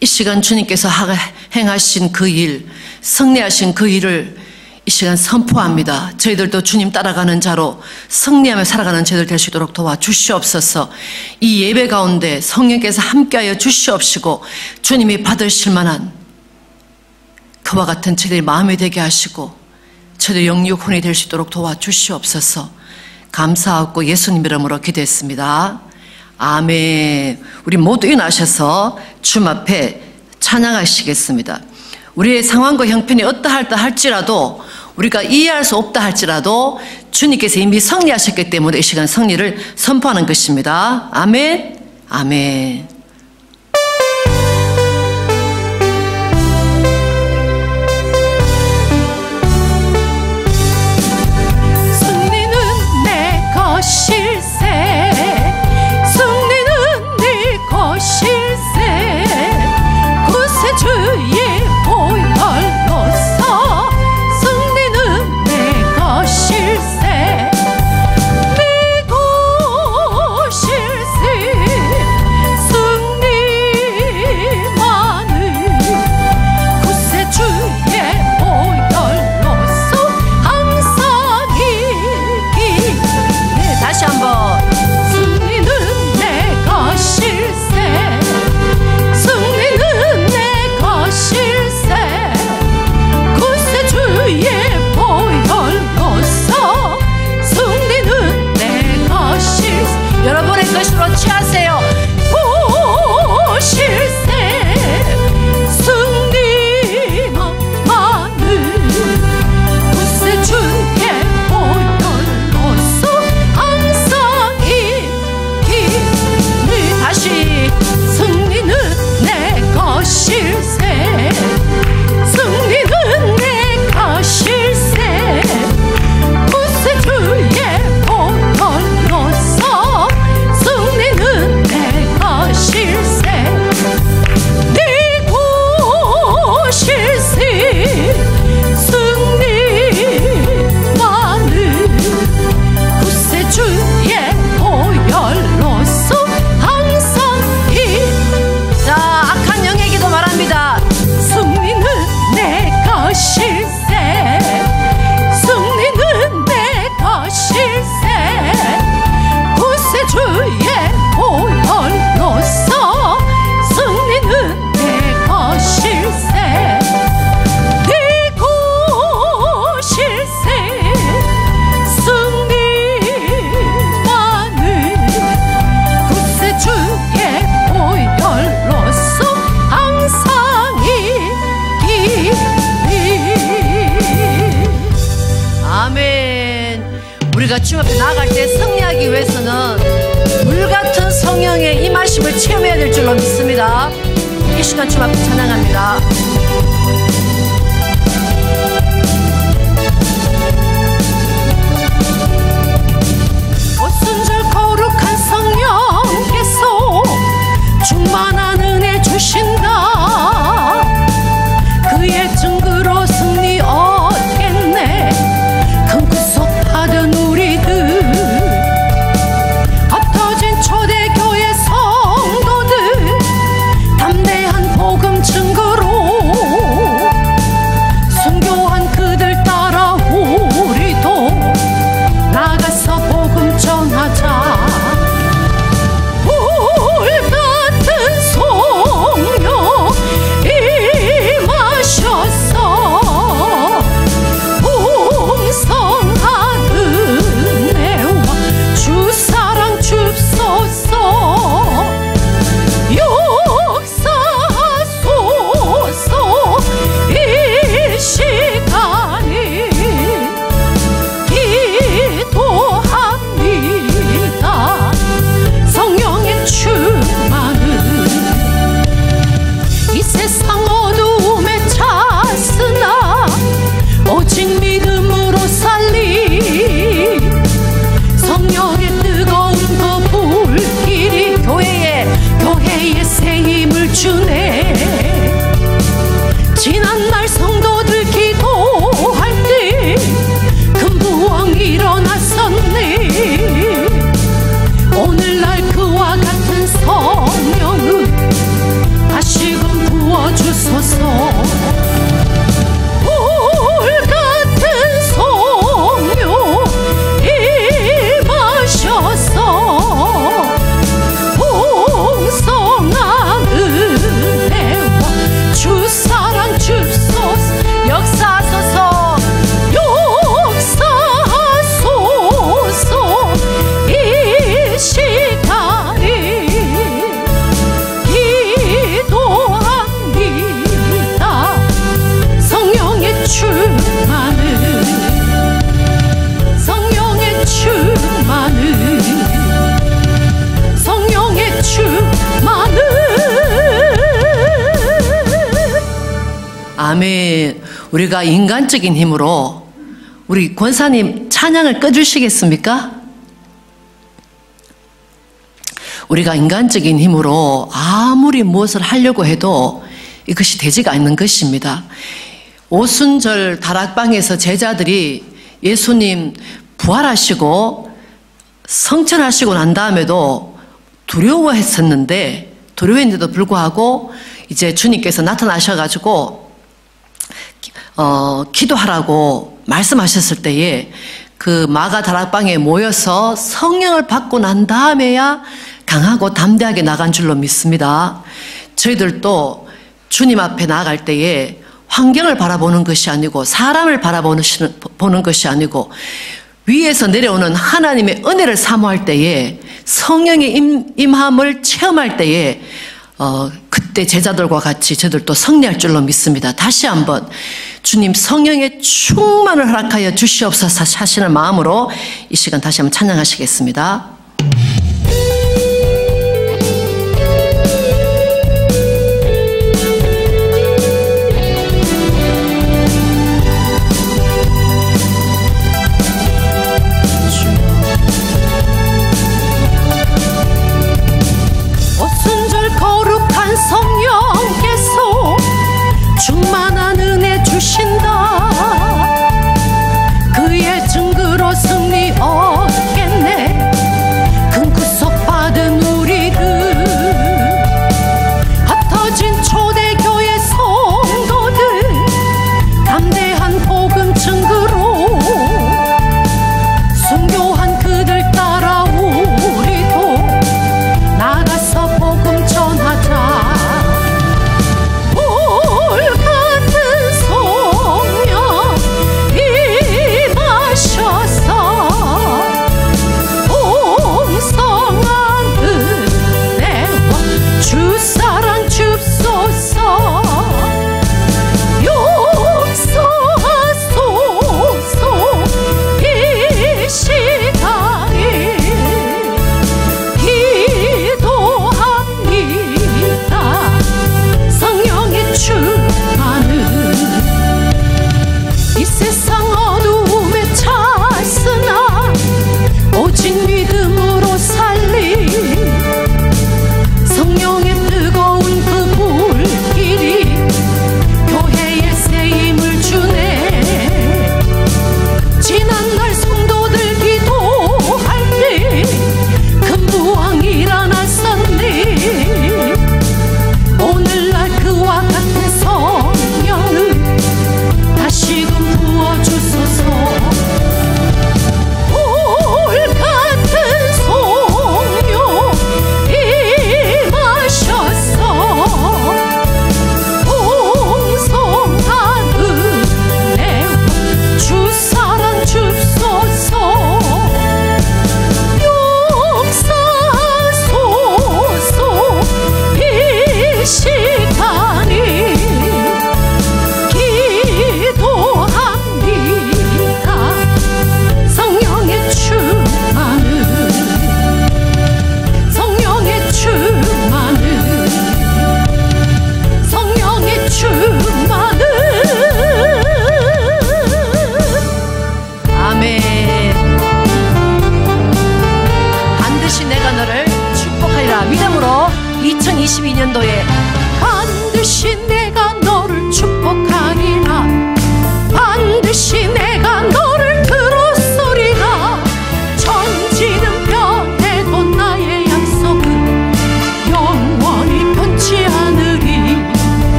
이 시간 주님께서 행하신 그 일, 승리하신 그 일을 이 시간 선포합니다. 저희들도 주님 따라가는 자로 승리하며 살아가는 저희들 될 수 있도록 도와주시옵소서. 이 예배 가운데 성령께서 함께하여 주시옵시고 주님이 받으실 만한 그와 같은 저희들의 마음이 되게 하시고 저희들 영육혼이 될 수 있도록 도와주시옵소서. 감사하고 예수님 이름으로 기도했습니다. 아멘. 우리 모두 일어나셔서 주님 앞에 찬양하시겠습니다. 우리의 상황과 형편이 어떠하다 할지라도, 우리가 이해할 수 없다 할지라도 주님께서 이미 승리하셨기 때문에 이 시간 승리를 선포하는 것입니다. 아멘. 아멘. 승리는 내 것일세, 승리는 네 것일세. 구세주의 보혈로서 승리는 내 것일세. 네 것일세. 승리만을 구세주의 보혈로서 항상 이기. 네, 다시 한번. 승리는 내 것일세, 승리는 내 것일세. 구세주의 보혈로서 승리는 내 것일세. 여러분의 것으로 취하세요. 것일세. 승리만을 구세주의 보혈로서 항상 이기리. 다시. 승리는 내 것일세, 승리는 내 것일세. 구세주의 보혈로서 승리는 내 것일세. 네 것일세. 승리만을 구세주의 보혈로서 항상 자, 악한 영에게도 말합니다. 승리는 내 것일세, 승리는 내 것일세. 구세주의 보혈로서 승리는 내 것일세. 내 것일세. 승리만을 구세주의 보혈로서 항상 이기리. 아멘. 우리가 주님 앞에 나아갈 때 승리하기 위해서는 물같은 성령의 임하심을 체험해야 될 줄로 믿습니다. 이 시간 주님 앞에 찬양합니다. 오순절 거룩한 성령께서 충만한 은혜 주신다. 그의 증거로 승리 얻겠네. 큰 구속 받은 우리들, 합터진 초대교회 성도들, 담대한 복음 증거로 순교한 그들 따라 우리도 나가서 복음 전하자. 불같은 소리 아멘. 우리가 인간적인 힘으로 우리 권사님 찬양을 꺼주시겠습니까? 우리가 인간적인 힘으로 아무리 무엇을 하려고 해도 이것이 되지가 않는 것입니다. 오순절 다락방에서 제자들이 예수님 부활하시고 성천하시고 난 다음에도 두려워했는데도 불구하고 이제 주님께서 나타나셔가지고 기도하라고 말씀하셨을 때에 그 마가 다락방에 모여서 성령을 받고 난 다음에야 강하고 담대하게 나간 줄로 믿습니다. 저희들도 주님 앞에 나아갈 때에 환경을 바라보는 것이 아니고 사람을 바라보는 것이 아니고 위에서 내려오는 하나님의 은혜를 사모할 때에 성령의 임함을 체험할 때에 그때 제자들과 같이 저들도 승리할 줄로 믿습니다. 다시 한번 주님 성령의 충만을 허락하여 주시옵소서 하시는 마음으로 이 시간 다시 한번 찬양하시겠습니다. 성령께서 충만한 은혜 주신다. 그의 증거로 승리 얻겠네.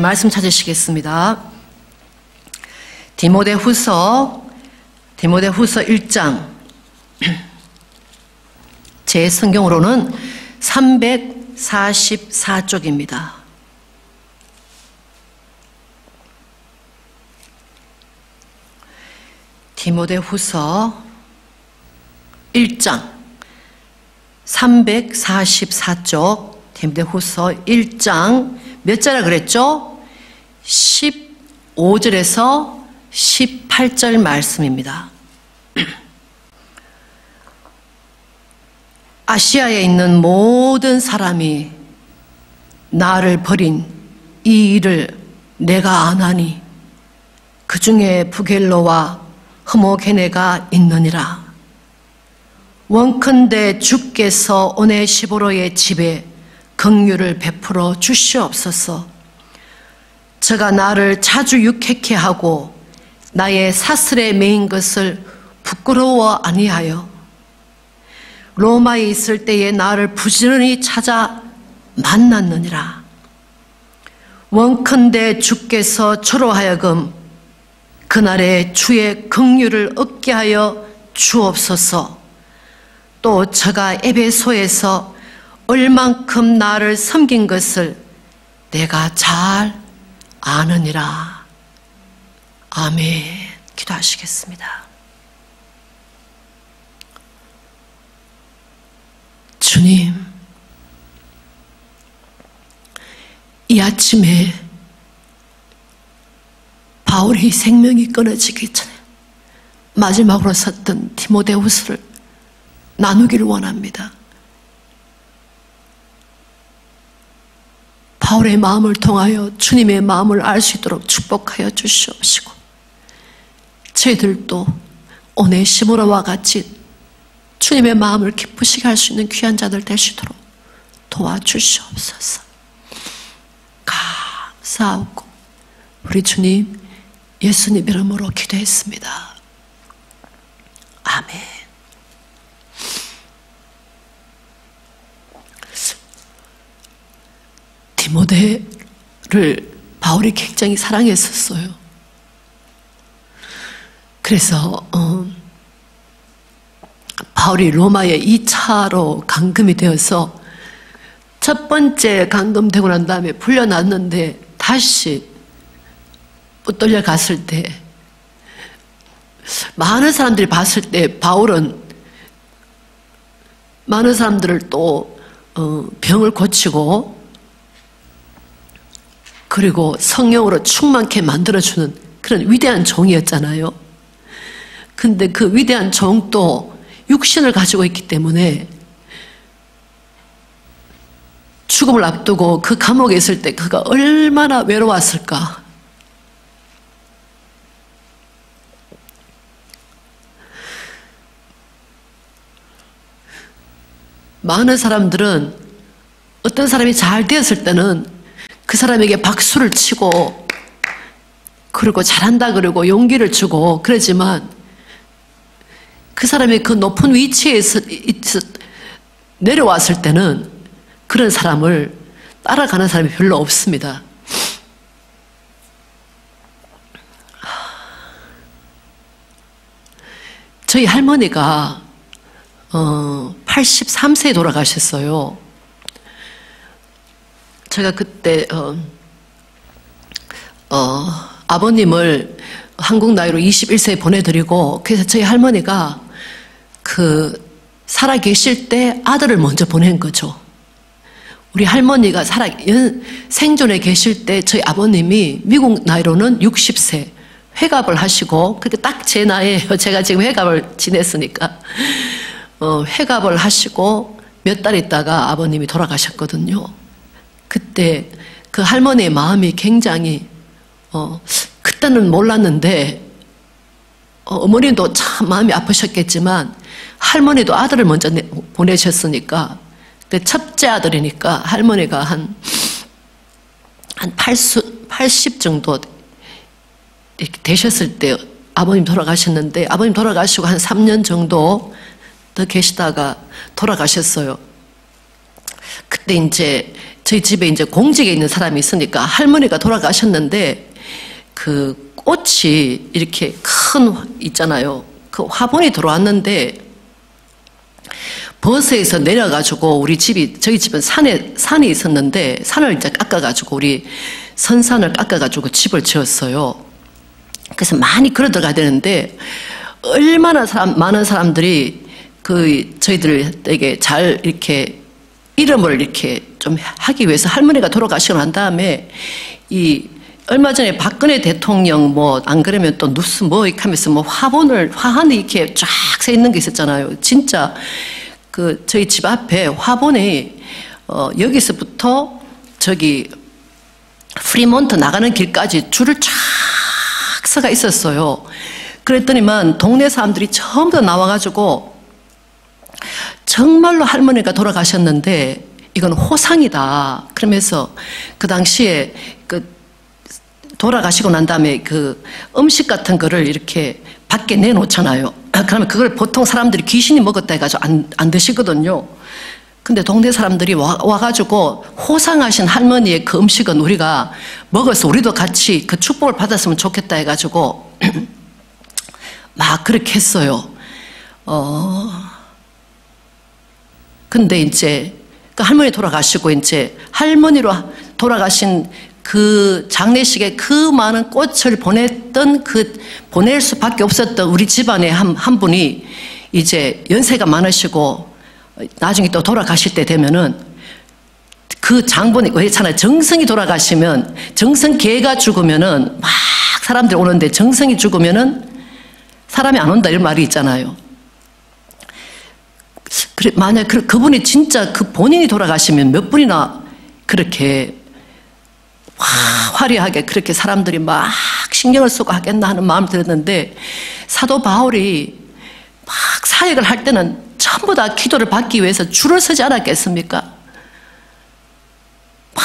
말씀 찾으시겠습니다. 디모데후서 1장, 제 성경으로는 344쪽입니다. 디모데후서 1장 344쪽, 디모데후서 1장 몇 자라 그랬죠? 15절에서 18절 말씀입니다. 아시아에 있는 모든 사람이 나를 버린 이 일을 내가 아나니 그 중에 부겔로와 흐모게네가 있느니라. 원컨대 주께서 오네시보로의 집에 긍휼을 베풀어 주시옵소서. 저가 나를 자주 유쾌케 하고 나의 사슬에 매인 것을 부끄러워 아니하여 로마에 있을 때에 나를 부지런히 찾아 만났느니라. 원컨대 주께서 저로 하여금 그날에 주의 긍휼을 얻게 하여 주옵소서. 또 저가 에베소에서 얼만큼 나를 섬긴 것을 내가 잘 아느니라. 아멘. 기도하시겠습니다. 주님, 이 아침에 바울이 생명이 끊어지기 전에 마지막으로 썼던 디모데후서를 나누기를 원합니다. 바울의 마음을 통하여 주님의 마음을 알 수 있도록 축복하여 주시옵시고, 저희들도 오네시모로와 같이 주님의 마음을 기쁘시게 할 수 있는 귀한 자들 되시도록 도와주시옵소서. 감사하고 우리 주님 예수님 이름으로 기도했습니다. 아멘. 디모데를 바울이 굉장히 사랑했었어요. 그래서 바울이 로마에 2차로 감금이 되어서 첫 번째 감금되고 난 다음에 풀려났는데 다시 붙들려 갔을 때 많은 사람들이 봤을 때 바울은 많은 사람들을 또 병을 고치고 그리고 성령으로 충만케 만들어주는 그런 위대한 종이었잖아요. 근데 그 위대한 종도 육신을 가지고 있기 때문에 죽음을 앞두고 그 감옥에 있을 때 그가 얼마나 외로웠을까. 많은 사람들은 어떤 사람이 잘 되었을 때는 그 사람에게 박수를 치고 그리고 잘한다 그러고 용기를 주고 그러지만 그 사람이 그 높은 위치에서 내려왔을 때는 그런 사람을 따라가는 사람이 별로 없습니다. 저희 할머니가 83세에 돌아가셨어요. 제가 그때 아버님을 한국 나이로 21세에 보내드리고, 그래서 저희 할머니가 살아 계실 때 아들을 먼저 보낸 거죠. 우리 할머니가 생존에 계실 때 저희 아버님이 미국 나이로는 60세 회갑을 하시고, 그렇게 딱 제 나이에요. 제가 지금 회갑을 지냈으니까. 회갑을 하시고 몇 달 있다가 아버님이 돌아가셨거든요. 그때 그 할머니의 마음이 굉장히 그때는 몰랐는데 어머니도 참 마음이 아프셨겠지만 할머니도 아들을 먼저 보내셨으니까 그 첫째 아들이니까 할머니가 한 80 정도 이렇게 되셨을 때 아버님 돌아가셨는데, 아버님 돌아가시고 한 3년 정도 더 계시다가 돌아가셨어요. 그때 이제 저희 집에 이제 공직에 있는 사람이 있으니까 할머니가 돌아가셨는데 그 꽃이 이렇게 큰 있잖아요. 그 화분이 들어왔는데 버스에서 내려가지고 우리 집이 저희 집은 산이 있었는데 산을 이제 깎아가지고 우리 선산을 깎아가지고 집을 지었어요. 그래서 많이 걸어 들어가야 되는데 얼마나 많은 사람들이 그 저희들에게 잘 이렇게 이름을 이렇게 좀 하기 위해서 할머니가 돌아가시고 난 다음에 이 얼마 전에 박근혜 대통령 뭐 안 그러면 또 뉴스 뭐 이렇게 하면서 뭐 화환이 이렇게 쫙 서 있는 게 있었잖아요. 진짜 그 저희 집 앞에 화분이 여기서부터 저기 프리몬트 나가는 길까지 줄을 쫙 서가 있었어요. 그랬더니만 동네 사람들이 전부 다 나와가지고 정말로 할머니가 돌아가셨는데 이건 호상이다. 그러면서 그 당시에 그 돌아가시고 난 다음에 그 음식 같은 거를 이렇게 밖에 내놓잖아요. 그러면 그걸 보통 사람들이 귀신이 먹었다 해가지고 안 드시거든요. 근데 동네 사람들이 와가지고 호상하신 할머니의 그 음식은 우리가 먹어서 우리도 같이 그 축복을 받았으면 좋겠다 해가지고 막 그렇게 했어요. 근데 이제 그 할머니 돌아가시고 이제 할머니로 돌아가신 그 장례식에 그 많은 꽃을 보낼 수밖에 없었던 우리 집안의 한 분이 이제 연세가 많으시고 나중에 또 돌아가실 때 되면은 그 장본이 그렇잖아요. 정성이 돌아가시면 정성개가 죽으면은 막 사람들이 오는데 정성이 죽으면은 사람이 안 온다 이런 말이 있잖아요. 그래 만약 그분이 진짜 그 본인이 돌아가시면 몇 분이나 그렇게 화려하게 그렇게 사람들이 막 신경을 쓰고 하겠나 하는 마음을 들었는데 사도 바울이 막 사역을 할 때는 전부 다 기도를 받기 위해서 줄을 서지 않았겠습니까? 막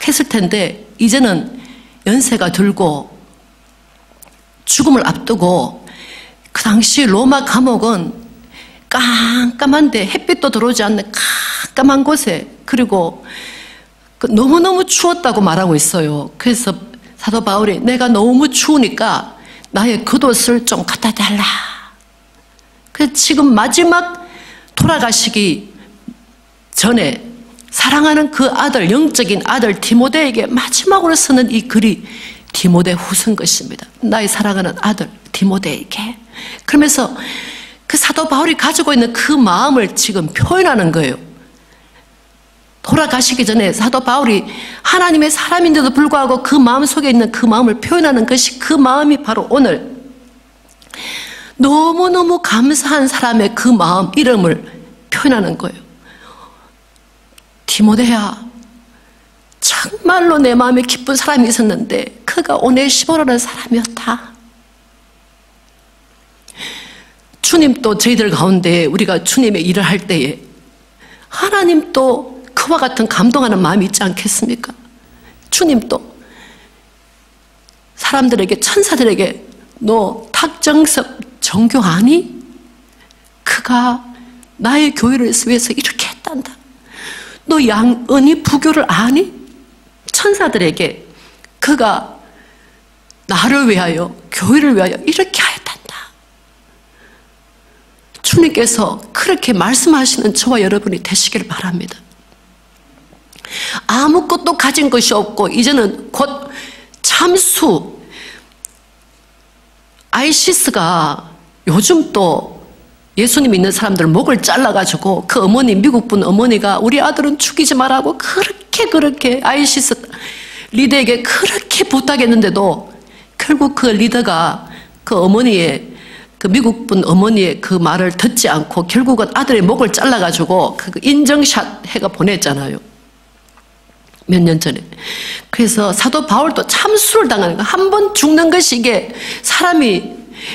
했을 텐데 이제는 연세가 들고 죽음을 앞두고 그 당시 로마 감옥은 깜깜한데 햇빛도 들어오지 않는 깜깜한 곳에 그리고 너무너무 추웠다고 말하고 있어요. 그래서 사도 바울이 내가 너무 추우니까 나의 겉옷을 좀 갖다 달라. 그래서 지금 마지막 돌아가시기 전에 사랑하는 그 아들, 영적인 아들 디모데에게 마지막으로 쓰는 이 글이 디모데 후서인 것입니다. 나의 사랑하는 아들 디모데에게. 그러면서 그 사도 바울이 가지고 있는 그 마음을 지금 표현하는 거예요. 돌아가시기 전에 사도 바울이 하나님의 사람인데도 불구하고 그 마음 속에 있는 그 마음을 표현하는 것이 그 마음이 바로 오늘 너무너무 감사한 사람의 그 마음 이름을 표현하는 거예요. 디모데야, 정말로 내 마음에 기쁜 사람이 있었는데 그가 오네시모라는 사람이었다. 주님도 저희들 가운데 우리가 주님의 일을 할 때에 하나님도 그와 같은 감동하는 마음이 있지 않겠습니까? 주님도 사람들에게 천사들에게 너 탁정섭 정교 아니? 그가 나의 교회를 위해서 이렇게 했단다. 너 양은희 부교를 아니? 천사들에게 그가 나를 위하여 교회를 위하여 이렇게 하였단다. 주님께서 그렇게 말씀하시는 저와 여러분이 되시길 바랍니다. 아무것도 가진 것이 없고 이제는 곧 참수 아이시스가 요즘 또 예수님 믿는 사람들 목을 잘라가지고 그 어머니 미국 분 어머니가 우리 아들은 죽이지 말라고 그렇게 아이시스 리더에게 그렇게 부탁했는데도 결국 그 리더가 그 어머니의 그 미국 분 어머니의 그 말을 듣지 않고 결국은 아들의 목을 잘라가지고 그 인정샷 해가 보냈잖아요. 몇 년 전에. 그래서 사도 바울도 참수를 당하는 거야. 한 번 죽는 것이 이게 사람이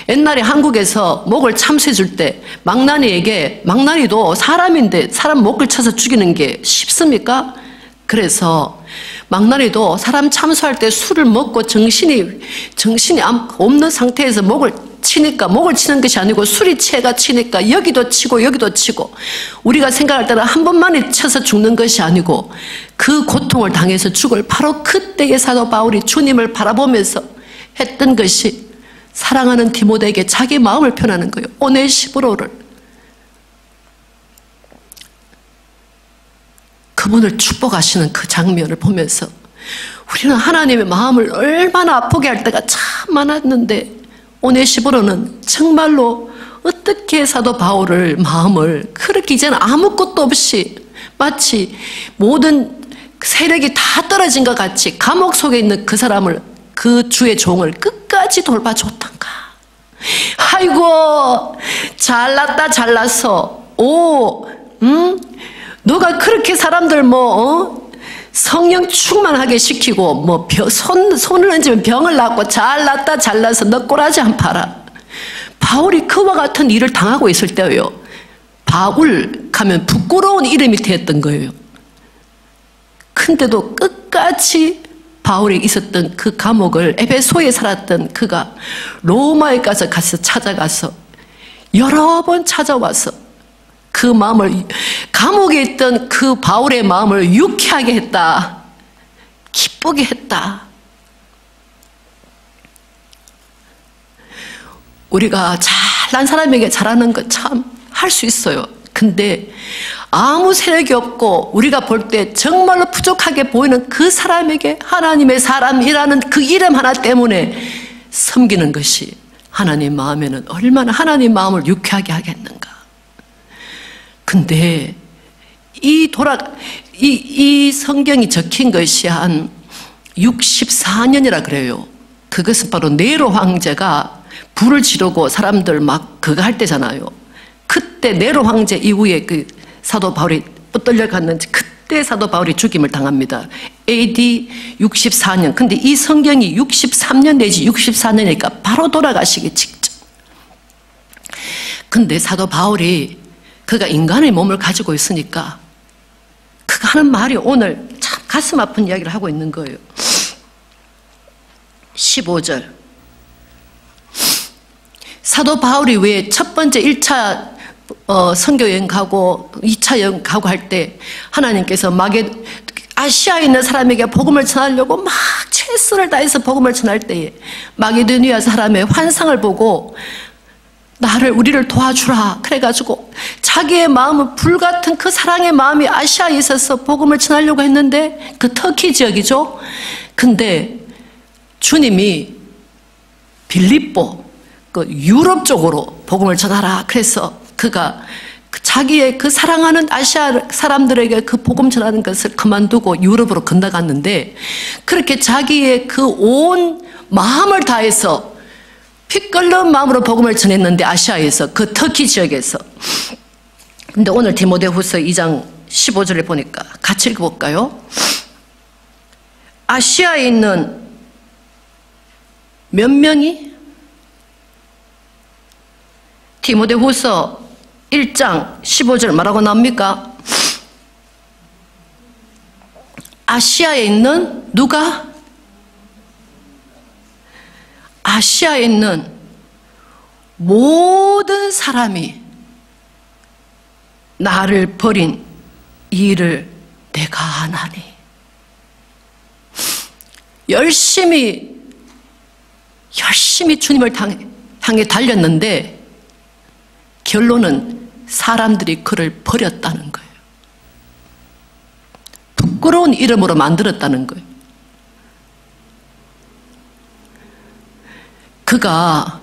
옛날에 한국에서 목을 참수해 줄 때 망나니도 사람인데 사람 목을 쳐서 죽이는 게 쉽습니까? 그래서 망나니도 사람 참수할 때 술을 먹고 정신이 없는 상태에서 목을 치니까, 목을 치는 것이 아니고 술이 취해가 치니까 여기도 치고 여기도 치고, 우리가 생각할 때는 한 번만에 쳐서 죽는 것이 아니고 그 고통을 당해서 죽을 바로 그때의 사도 바울이 주님을 바라보면서 했던 것이 사랑하는 디모데에게 자기 마음을 표현하는 거예요. 오네시브로를, 그분을 축복하시는 그 장면을 보면서 우리는 하나님의 마음을 얼마나 아프게 할 때가 참 많았는데, 오네시브로는 정말로 어떻게 사도 바울을 마음을 그렇게 이제는 아무것도 없이 마치 모든 세력이 다 떨어진 것 같이 감옥 속에 있는 그 사람을, 그 주의 종을 끝까지 돌봐줬던가. 아이고 잘났다 잘났어. 너가 그렇게 사람들 성령 충만하게 시키고 손을 얹으면 병을 낫고 잘났다 잘나서 너 꼬라지 안 팔아. 바울이 그와 같은 일을 당하고 있을 때예요. 바울 가면 부끄러운 이름이 되었던 거예요. 근데도 끝까지 바울이 있었던 그 감옥을, 에베소에 살았던 그가 로마에 가서 찾아가서 여러 번 찾아와서 그 마음을, 감옥에 있던 그 바울의 마음을 유쾌하게 했다, 기쁘게 했다. 우리가 잘난 사람에게 잘하는 거 참 할 수 있어요. 근데 아무 세력이 없고 우리가 볼 때 정말로 부족하게 보이는 그 사람에게 하나님의 사람이라는 그 이름 하나 때문에 섬기는 것이 하나님 마음에는 얼마나 하나님 마음을 유쾌하게 하겠는가. 근데 이 성경이 적힌 것이 한 64년이라 그래요. 그것은 바로 네로 황제가 불을 지르고 사람들 막 그거 할 때잖아요. 그때 네로 황제 이후에 그 사도 바울이 붙들려 갔는지 그때 사도 바울이 죽임을 당합니다. AD 64년. 근데 이 성경이 63년 내지 64년이니까 바로 돌아가시기 직전. 근데 사도 바울이 그가 인간의 몸을 가지고 있으니까 그가 하는 말이 오늘 참 가슴 아픈 이야기를 하고 있는 거예요. 15절. 사도 바울이 왜 첫 번째 1차 선교여행 가고 2차 여행 가고 할 때 하나님께서 아시아에 있는 사람에게 복음을 전하려고 막 최선을 다해서 복음을 전할 때에 마게도니아 사람의 환상을 보고 우리를 도와주라 그래가지고 자기의 마음은 불같은 그 사랑의 마음이 아시아에 있어서 복음을 전하려고 했는데, 그 터키 지역이죠. 근데 주님이 빌립보 그 유럽 쪽으로 복음을 전하라 그래서 그가 자기의 그 사랑하는 아시아 사람들에게 그 복음 전하는 것을 그만두고 유럽으로 건너갔는데, 그렇게 자기의 그 온 마음을 다해서 피 끓는 마음으로 복음을 전했는데, 아시아에서 그 터키 지역에서. 근데 오늘 디모데후서 2장 15절에 보니까 같이 읽어볼까요? 아시아에 있는 몇 명이? 디모데후서 1장 15절 뭐라고 나옵니까? 아시아에 있는 누가? 아시아에 있는 모든 사람이 나를 버린 이 일을 내가 아나니. 열심히 주님을 향해 달렸는데 결론은 사람들이 그를 버렸다는 거예요. 부끄러운 이름으로 만들었다는 거예요. 그가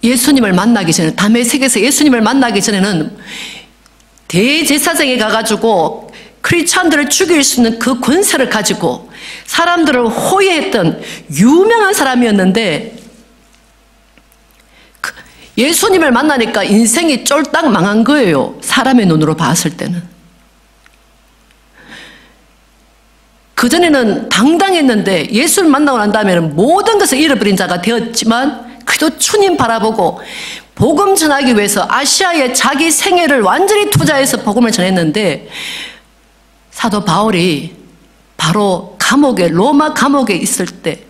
예수님을 만나기 전에, 다메섹에서 예수님을 만나기 전에는 대제사장에 가가지고 크리스찬들을 죽일 수 있는 그 권세를 가지고 사람들을 호위했던 유명한 사람이었는데, 예수님을 만나니까 인생이 쫄딱 망한 거예요. 사람의 눈으로 봤을 때는. 그전에는 당당했는데 예수를 만나고 난 다음에는 모든 것을 잃어버린 자가 되었지만, 그래도 주님 바라보고 복음 전하기 위해서 아시아에 자기 생애를 완전히 투자해서 복음을 전했는데, 사도 바울이 바로 로마 감옥에 있을 때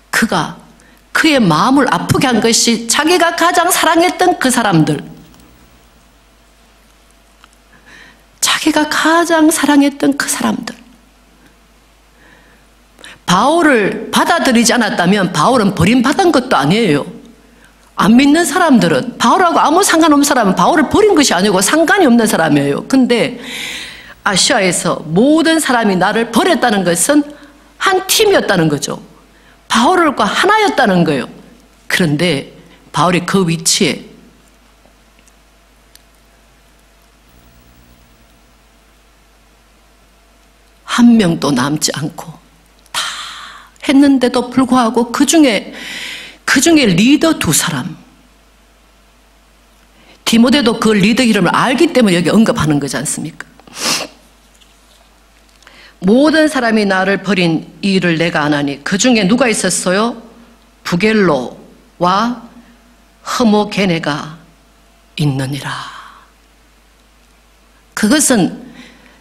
그가 그의 마음을 아프게 한 것이 자기가 가장 사랑했던 그 사람들, 자기가 가장 사랑했던 그 사람들. 바울을 받아들이지 않았다면 바울은 버림받은 것도 아니에요. 안 믿는 사람들은, 바울하고 아무 상관없는 사람은 바울을 버린 것이 아니고 상관이 없는 사람이에요. 근데 아시아에서 모든 사람이 나를 버렸다는 것은 한 팀이었다는 거죠. 바울과 하나였다는 거예요. 그런데 바울이 그 위치에 한 명도 남지 않고 다 했는데도 불구하고 그 중에 리더 2사람, 디모데도 그 리더 이름을 알기 때문에 여기 언급하는 거지 않습니까? 모든 사람이 나를 버린 이 일을 내가 아나니 그 중에 누가 있었어요? 부겔로와 허모게네가 있느니라. 그것은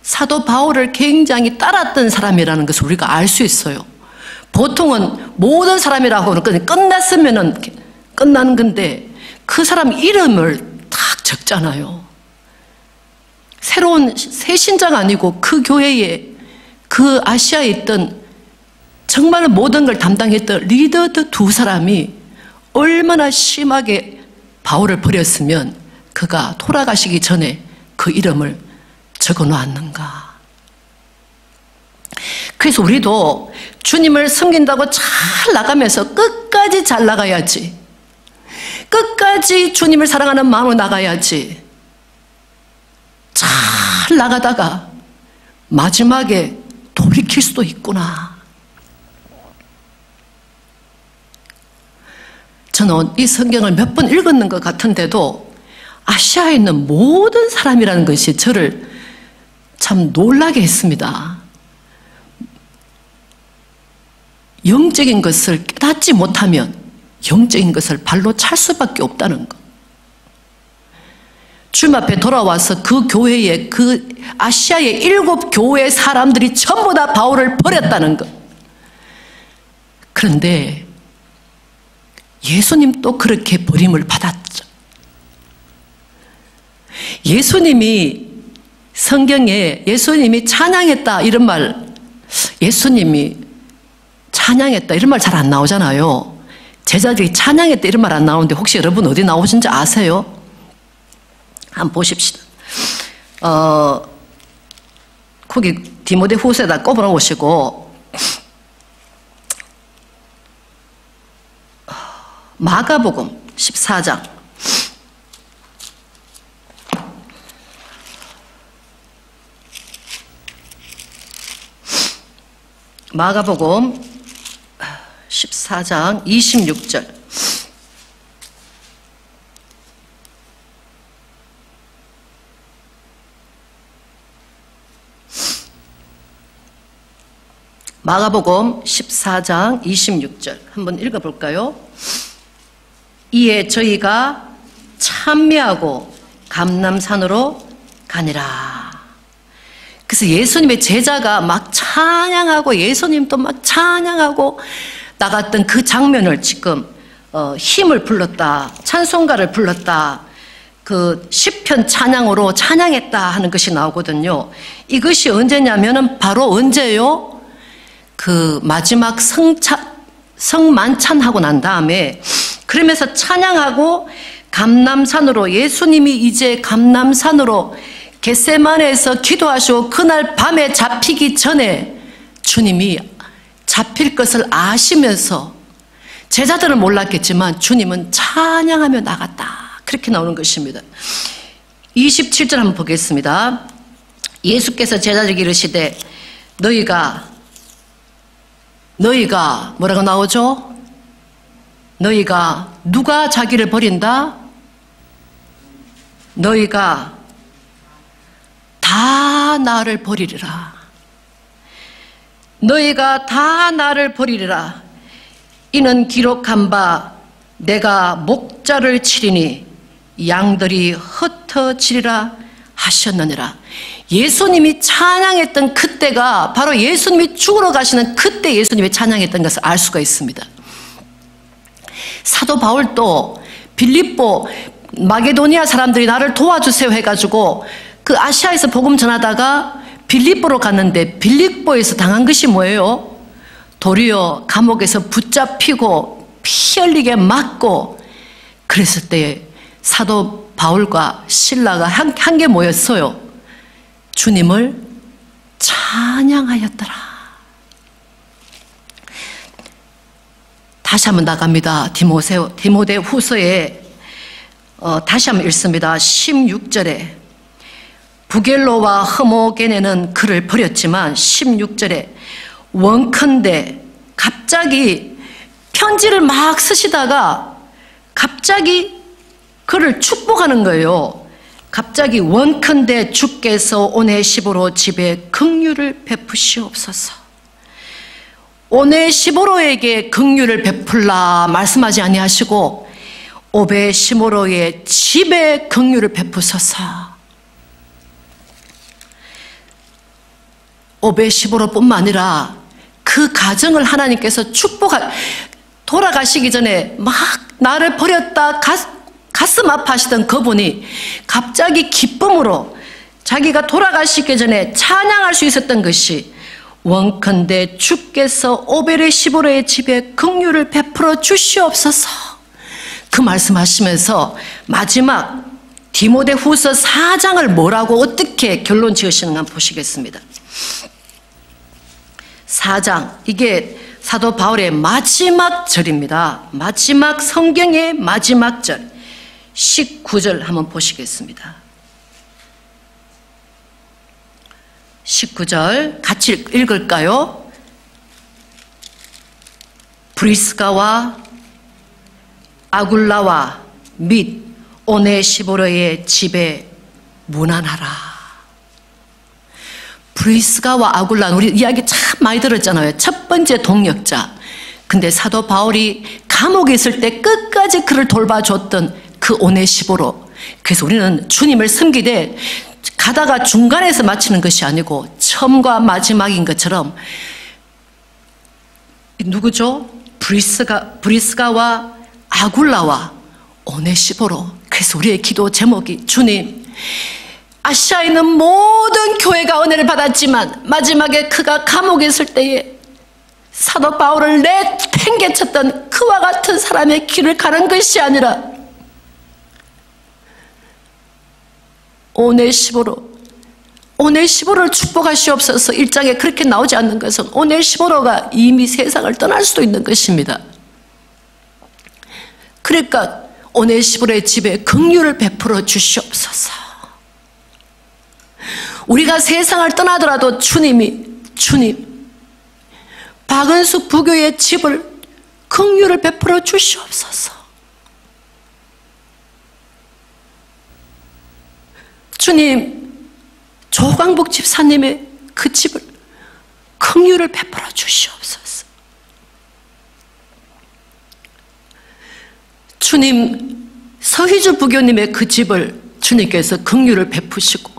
사도 바울을 굉장히 따랐던 사람이라는 것을 우리가 알 수 있어요. 보통은 모든 사람이라고 하면 끝났으면 끝나는 건데 그 사람 이름을 딱 적잖아요. 새로운 새 신자가 아니고 그 교회에, 그 아시아에 있던 정말 모든 걸 담당했던 리더들 2사람이 얼마나 심하게 바울을 버렸으면 그가 돌아가시기 전에 그 이름을 적어 놓았는가. 그래서 우리도 주님을 섬긴다고 잘 나가면서 끝까지 잘 나가야지. 끝까지 주님을 사랑하는 마음으로 나가야지. 잘 나가다가 마지막에 돌이킬 수도 있구나. 저는 이 성경을 몇 번 읽었는 것 같은데도 아시아에 있는 모든 사람이라는 것이 저를 참 놀라게 했습니다. 영적인 것을 깨닫지 못하면 영적인 것을 발로 찰 수밖에 없다는 것. 주님 앞에 돌아와서 그 교회에, 그 아시아의 7교회 사람들이 전부 다 바울을 버렸다는 것. 그런데 예수님도 그렇게 버림을 받았죠. 예수님이 성경에 예수님이 찬양했다 이런 말, 예수님이 찬양했다 이런 말 잘 안 나오잖아요. 제자들이 찬양했다 이런 말 안 나오는데 혹시 여러분 어디 나오신지 아세요? 한번 보십시다. 거기 디모데 후서에다 꼽아 놓으시고 마가복음 14장 마가복음 14장 26절. 마가복음 14장 26절 한번 읽어볼까요? 이에 저희가 찬미하고 감람산으로 가니라. 그래서 예수님의 제자가 막 찬양하고 예수님도 막 찬양하고 나갔던 그 장면을 지금 힘을 불렀다, 찬송가를 불렀다, 그 시편 찬양으로 찬양했다 하는 것이 나오거든요. 이것이 언제냐면은 바로 언제요? 그 마지막 성만찬하고 난 다음에 그러면서 찬양하고 감람산으로, 예수님이 이제 감람산으로 겟세마네에서 기도하시고 그날 밤에 잡히기 전에 주님이 잡힐 것을 아시면서, 제자들은 몰랐겠지만 주님은 찬양하며 나갔다. 그렇게 나오는 것입니다. 27절 한번 보겠습니다. 예수께서 제자들에게 이르시되 너희가 뭐라고 나오죠? 너희가 누가 자기를 버린다? 너희가 다 나를 버리리라. 너희가 다 나를 버리리라. 이는 기록한 바 내가 목자를 치리니 양들이 흩어지리라 하셨느니라. 예수님이 찬양했던 그때가 바로 예수님이 죽으러 가시는 그때 예수님이 찬양했던 것을 알 수가 있습니다. 사도 바울도 빌립보 마게도니아 사람들이 나를 도와주세요 해가지고 그 아시아에서 복음 전하다가 빌립보로 갔는데 빌립보에서 당한 것이 뭐예요? 도리어 감옥에서 붙잡히고 피 흘리게 맞고 그랬을 때 사도 바울과 실라가 한 게 뭐였어요? 주님을 찬양하였더라. 다시 한번 나갑니다. 디모데 후서에 다시 한번 읽습니다. 16절에 부겔로와 흐모게네는 그를 버렸지만 16절에 원컨대 갑자기 편지를 막 쓰시다가 갑자기 그를 축복하는 거예요. 갑자기 원컨대 주께서 오네시보로 집에 긍휼을 베푸시옵소서. 오네시보로에게 긍휼을 베풀라 말씀하지 아니하시고 오베시모로의 집에 긍휼을 베푸소서. 오베시모로뿐만 아니라 그 가정을 하나님께서 돌아가시기 전에 막 나를 버렸다 가슴 아파하시던 그분이 갑자기 기쁨으로 자기가 돌아가시기 전에 찬양할 수 있었던 것이 원컨대 주께서 오베시모로의 집에 긍휼을 베풀어 주시옵소서. 그 말씀하시면서 마지막 디모데 후서 4장을 뭐라고 어떻게 결론 지으시는가 보시겠습니다. 4장, 이게 사도 바울의 마지막 절입니다. 마지막 성경의 마지막 절 19절 한번 보시겠습니다. 19절 같이 읽을까요? 브리스가와 아굴라와 및 오네시보로의 집에 문안하라. 브리스가와 아굴라는 우리 이야기 참 많이 들었잖아요. 첫 번째 동역자. 근데 사도 바울이 감옥에 있을 때 끝까지 그를 돌봐줬던 그 오네시보로. 그래서 우리는 주님을 섬기되 가다가 중간에서 마치는 것이 아니고 처음과 마지막인 것처럼 누구죠? 브리스가와 아굴라와 오네시보로. 그래서 우리의 기도 제목이 주님, 아시아에 있는 모든 교회가 은혜를 받았지만 마지막에 그가 감옥에 있을 때에 사도 바울을 내팽개쳤던 그와 같은 사람의 길을 가는 것이 아니라 오네시보로를 축복하시옵소서. 1장에 그렇게 나오지 않는 것은 오네시보로가 이미 세상을 떠날 수도 있는 것입니다. 그러니까 오네시보로의 집에 긍휼을 베풀어 주시옵소서. 우리가 세상을 떠나더라도 주님, 박은숙 부교의 집을 긍휼을 베풀어 주시옵소서. 주님, 조광복 집사님의 그 집을 긍휼을 베풀어 주시옵소서. 주님, 서희주 부교님의 그 집을 주님께서 긍휼을 베푸시고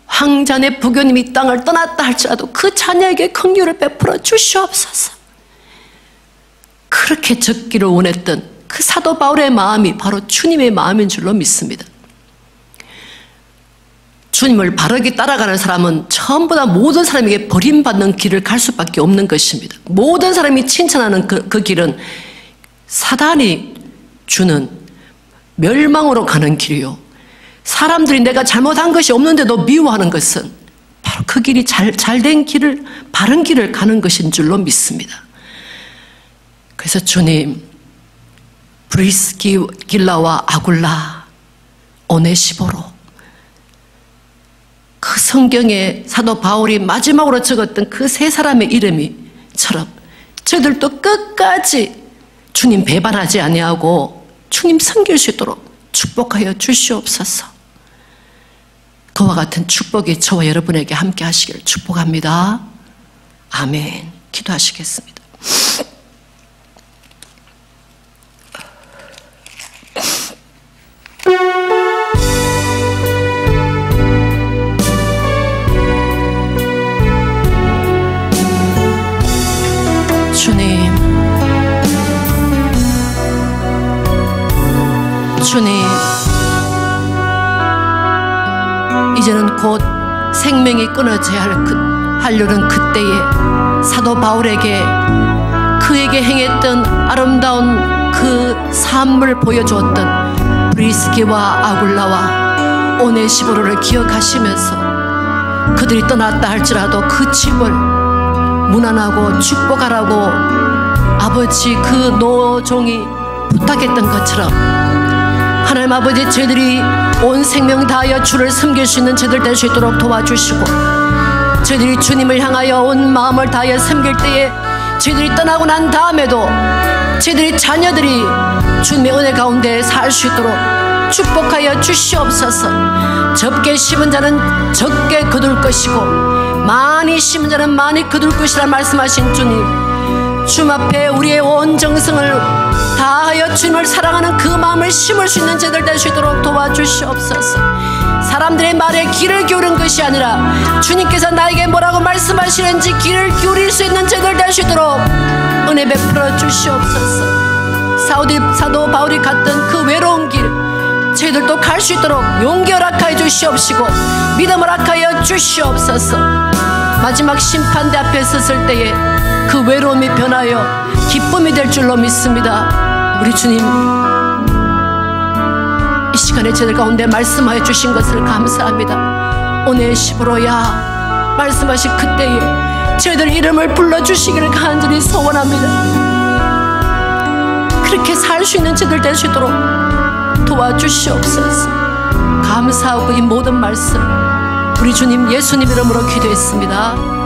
황자네 부교님이 이 땅을 떠났다 할지라도 그 자녀에게 긍휼을 베풀어 주시옵소서. 그렇게 적기를 원했던 그 사도 바울의 마음이 바로 주님의 마음인 줄로 믿습니다. 주님을 바르게 따라가는 사람은 처음보다 모든 사람에게 버림받는 길을 갈 수밖에 없는 것입니다. 모든 사람이 칭찬하는 그 길은 사단이 주는 멸망으로 가는 길이요, 사람들이 내가 잘못한 것이 없는데도 미워하는 것은 바로 그 길이 잘된 길을, 바른 길을 가는 것인 줄로 믿습니다. 그래서 주님, 브리스길라와 아굴라, 오네시보로, 그 성경에 사도 바울이 마지막으로 적었던 그 세 사람의 이름이처럼 저들도 끝까지 주님 배반하지 아니하고 주님 섬길 수 있도록 축복하여 주시옵소서. 그와 같은 축복이 저와 여러분에게 함께 하시길 축복합니다. 아멘. 기도하시겠습니다. 주님, 이제는 곧 생명이 끊어져야 하려는 그때에 사도 바울에게 그에게 행했던 아름다운 그 삶을 보여주었던 브리스기와 아굴라와 오네시보로를 기억하시면서 그들이 떠났다 할지라도 그 집을 문안하고 축복하라고 아버지 그 노종이 부탁했던 것처럼 하나님 아버지, 저희들이 온 생명 다하여 주를 섬길 수 있는 저희들 될 수 있도록 도와주시고, 저희들이 주님을 향하여 온 마음을 다하여 섬길 때에 저희들이 떠나고 난 다음에도 저희들이 자녀들이 주님의 은혜 가운데 살 수 있도록 축복하여 주시옵소서. 적게 심은 자는 적게 거둘 것이고 많이 심은 자는 많이 거둘 것이라 말씀하신 주님, 주님 앞에 우리의 온 정성을 다하여 주님을 사랑하는 그 마음을 심을 수 있는 저희들 될 수 있도록 도와주시옵소서. 사람들의 말에 귀를 기울인 것이 아니라 주님께서 나에게 뭐라고 말씀하시는지 귀를 기울일 수 있는 저희들 될 수 있도록 은혜 베풀어 주시옵소서. 사도 바울이 갔던 그 외로운 길 저희들도 갈 수 있도록 용기 허락하여 주시옵시고 믿음 허락하여 주시옵소서. 마지막 심판대 앞에 섰을 때에 그 외로움이 변하여 기쁨이 될 줄로 믿습니다. 우리 주님, 이 시간에 저희들 가운데 말씀하여 주신 것을 감사합니다. 오네시보로야 말씀하신 그때에 저희들 이름을 불러주시기를 간절히 소원합니다. 그렇게 살 수 있는 저희들 될 수 있도록 도와주시옵소서. 감사하고 이 모든 말씀 우리 주님 예수님 이름으로 기도했습니다.